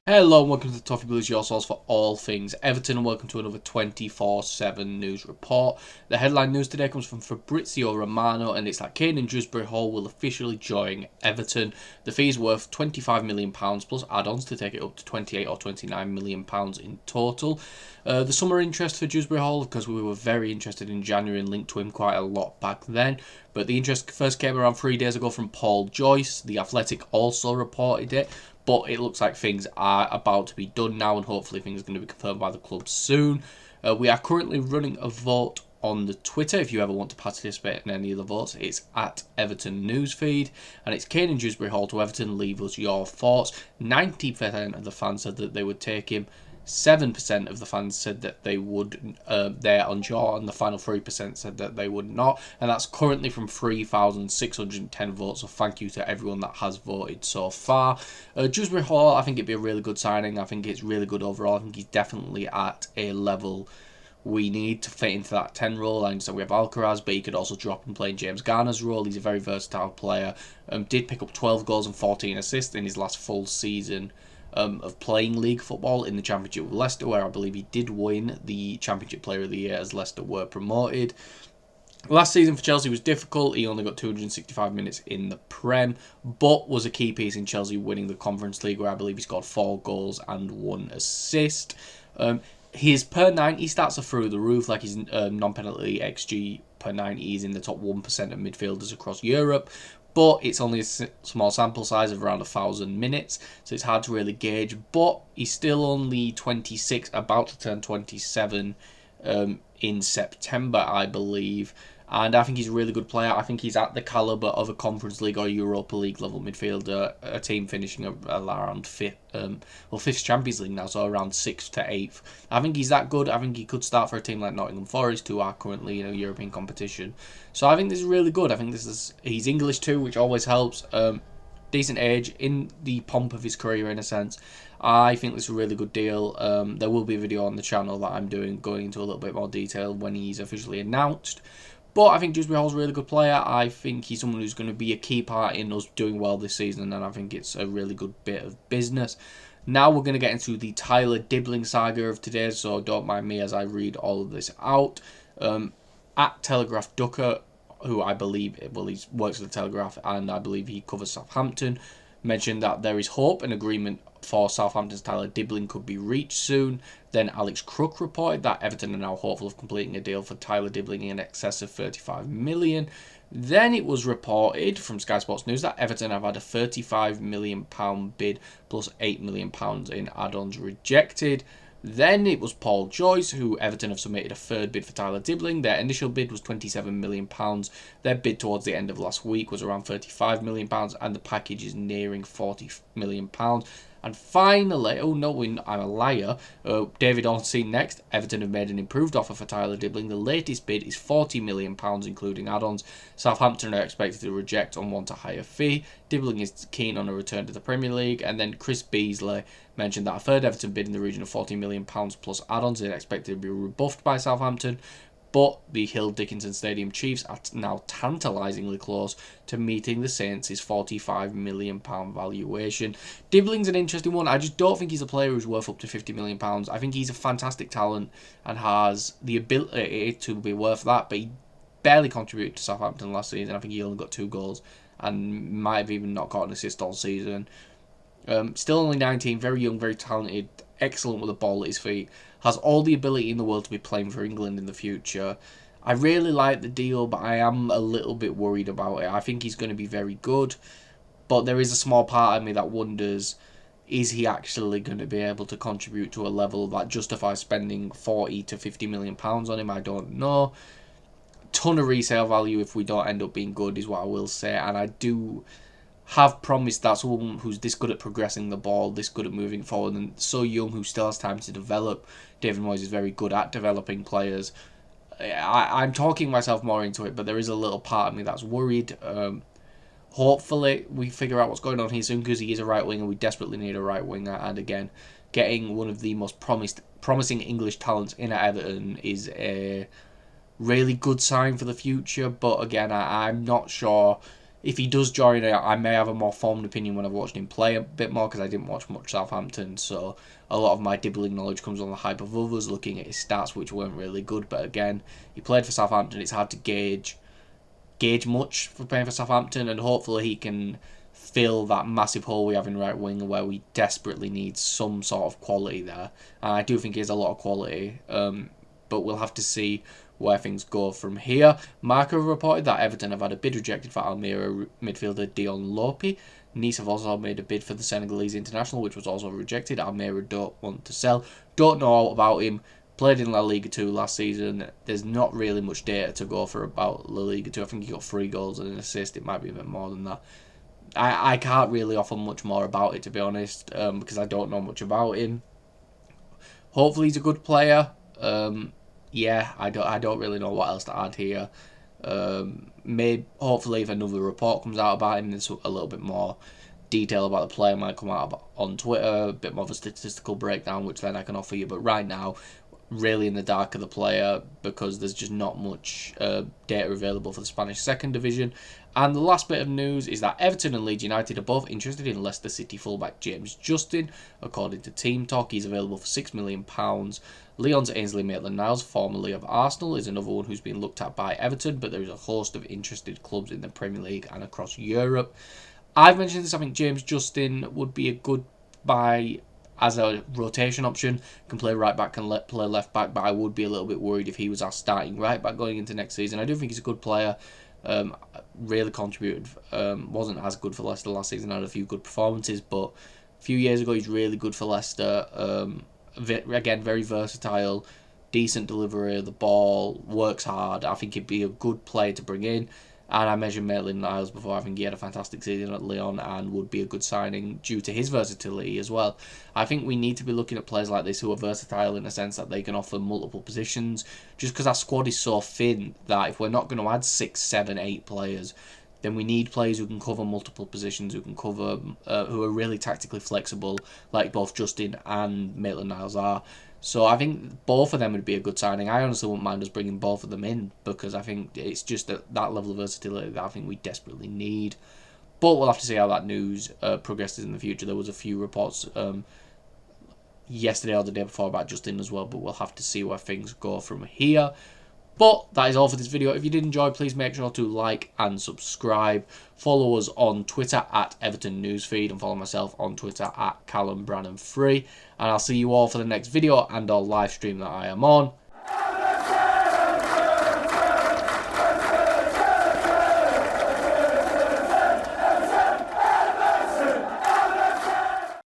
Hello and welcome to the Toffee Blues, your source for all things Everton, and welcome to another 24/7 news report. The headline news today comes from Fabrizio Romano, and it's that Kane Dewsbury-Hall will officially join Everton. The fee is worth £25 million plus add-ons to take it up to £28 or £29 million in total. The summer interest for Dewsbury-Hall, because we were very interested in January and linked to him quite a lot back then, but the interest first came around 3 days ago from Paul Joyce. The Athletic also reported it. But it looks like things are about to be done now, and hopefully things are going to be confirmed by the club soon. We are currently running a vote on the Twitter. If you ever want to participate in any of the votes, it's at Everton Newsfeed, and it's Kane and Dewsbury-Hall to Everton. Leave us your thoughts. 90% of the fans said that they would take him. 7% of the fans said that they would, they're unsure, and the final 3% said that they would not. And that's currently from 3,610 votes. So thank you to everyone that has voted so far. Dewsbury-Hall, I think it'd be a really good signing. I think it's really good overall. I think he's definitely at a level we need to fit into that 10 role. I understand we have Alcaraz, but he could also drop and play in James Garner's role. He's a very versatile player. Did pick up 12 goals and 14 assists in his last full season of playing league football in the Championship with Leicester, where I believe he did win the Championship Player of the Year as Leicester were promoted. Last season for Chelsea was difficult. He only got 265 minutes in the Prem, but was a key piece in Chelsea winning the Conference League, where I believe he scored 4 goals and 1 assist. His per 90 stats are through the roof. Like his non-penalty XG per 90 is in the top 1% of midfielders across Europe. But it's only a small sample size of around 1,000 minutes, so it's hard to really gauge. But he's still only 26, about to turn 27 in September, I believe. And I think he's a really good player. I think he's at the calibre of a Conference League or Europa League level midfielder, a team finishing around 5th Champions League now, so around 6th to 8th. I think he's that good. I think he could start for a team like Nottingham Forest, who are currently in a European competition. So I think this is really good. I think he's English too, which always helps. Decent age, in the pomp of his career in a sense. I think this is a really good deal. There will be a video on the channel that I'm doing going into a little bit more detail when he's officially announced. But I think Dewsbury-Hall's a really good player. I think he's someone who's going to be a key part in us doing well this season, and I think it's a really good bit of business. Now we're going to get into the Tyler Dibling saga of today, so don't mind me as I read all of this out. At Telegraph Ducker, who I believe, he works at the Telegraph, and I believe he covers Southampton, mentioned that there is hope an agreement for Southampton's Tyler Dibling could be reached soon. Then Alex Crook reported that Everton are now hopeful of completing a deal for Tyler Dibling in excess of £35 million. Then it was reported from Sky Sports News that Everton have had a £35 million bid plus £8 million in add-ons rejected. Then it was Paul Joyce, who Everton have submitted a third bid for Tyler Dibling. Their initial bid was £27 million. Their bid towards the end of last week was around £35 million, and the package is nearing £40 million. And finally, oh no, I'm a liar, David Ornstein next. Everton have made an improved offer for Tyler Dibling. The latest bid is £40 million, including add-ons. Southampton are expected to reject on want a higher fee. Dibling is keen on a return to the Premier League. And then Chris Beasley mentioned that a third Everton bid in the region of £40 million plus add-ons is expected to be rebuffed by Southampton. But the Hill Dickinson Stadium Chiefs are now tantalisingly close to meeting the Saints' £45 million valuation. Dibling's an interesting one. I just don't think he's a player who's worth up to £50 million. I think he's a fantastic talent and has the ability to be worth that, but he barely contributed to Southampton last season. I think he only got 2 goals and might have even not got an assist all season. Still only 19, very young, very talented, excellent with the ball at his feet, has all the ability in the world to be playing for England in the future. I really like the deal, but I am a little bit worried about it. I think he's going to be very good, but there is a small part of me that wonders, is he actually going to be able to contribute to a level that justifies spending 40 to 50 million pounds on him? I don't know. Ton of resale value if we don't end up being good is what I will say, and I do have promised that someone who's this good at progressing the ball, this good at moving forward, and so young, who still has time to develop. David Moyes is very good at developing players. I'm talking myself more into it, but there is a little part of me that's worried. Hopefully we figure out what's going on here soon, because he is a right winger. We desperately need a right winger, and again, getting one of the most promising English talents in at Everton is a really good sign for the future. But again, I'm not sure If he does join, I may have a more formed opinion when I've watched him play a bit more, because I didn't watch much Southampton, so a lot of my Dibling knowledge comes on the hype of others, looking at his stats, which weren't really good. But again, he played for Southampton. It's hard to gauge much for playing for Southampton, and hopefully he can fill that massive hole we have in right wing, where we desperately need some sort of quality there. And I do think he has a lot of quality, but we'll have to see where things go from here. Marca reported that Everton have had a bid rejected for Almeria midfielder Dion Lope. Nice have also made a bid for the Senegalese international, which was also rejected. Almeria don't want to sell. Don't know all about him. Played in La Liga 2 last season. There's not really much data to go for about La Liga 2. I think he got 3 goals and an assist. It might be a bit more than that. I can't really offer much more about it, to be honest, because I don't know much about him. Hopefully he's a good player. Yeah, I don't really know what else to add here. Maybe hopefully if another report comes out about him, there's a little bit more detail about the player might come out on Twitter, a bit more of a statistical breakdown, which then I can offer you. But right now, really in the dark of the player, because there's just not much data available for the Spanish second division. And the last bit of news is that Everton and Leeds United are both interested in Leicester City fullback James Justin. According to Team Talk, he's available for £6 million. Lyon's Ainsley Maitland-Niles, formerly of Arsenal, is another one who's been looked at by Everton, but there is a host of interested clubs in the Premier League and across Europe. I've mentioned this. I think James Justin would be a good buy as a rotation option. Can play right back, can play left back, but I would be a little bit worried if he was our starting right back going into next season. I do think he's a good player. Really contributed. Wasn't as good for Leicester last season. Had a few good performances, but a few years ago he's really good for Leicester. Again, very versatile, decent delivery of the ball, works hard. I think he'd be a good player to bring in. And I mentioned Maitland-Niles before. I think he had a fantastic season at Lyon and would be a good signing due to his versatility as well. I think we need to be looking at players like this who are versatile in the sense that they can offer multiple positions. Just because our squad is so thin that if we're not going to add 6, 7, 8 players, then we need players who can cover multiple positions, who are really tactically flexible, like both Justin and Maitland-Niles are. So I think both of them would be a good signing. I honestly wouldn't mind us bringing both of them in, because I think it's just that level of versatility that I think we desperately need. But we'll have to see how that news progresses in the future. There was a few reports yesterday or the day before about Justin as well, but we'll have to see where things go from here. But that is all for this video. If you did enjoy, please make sure to like and subscribe. Follow us on Twitter at Everton Newsfeed, and follow myself on Twitter at Callum Brannan3. And I'll see you all for the next video and our live stream that I am on.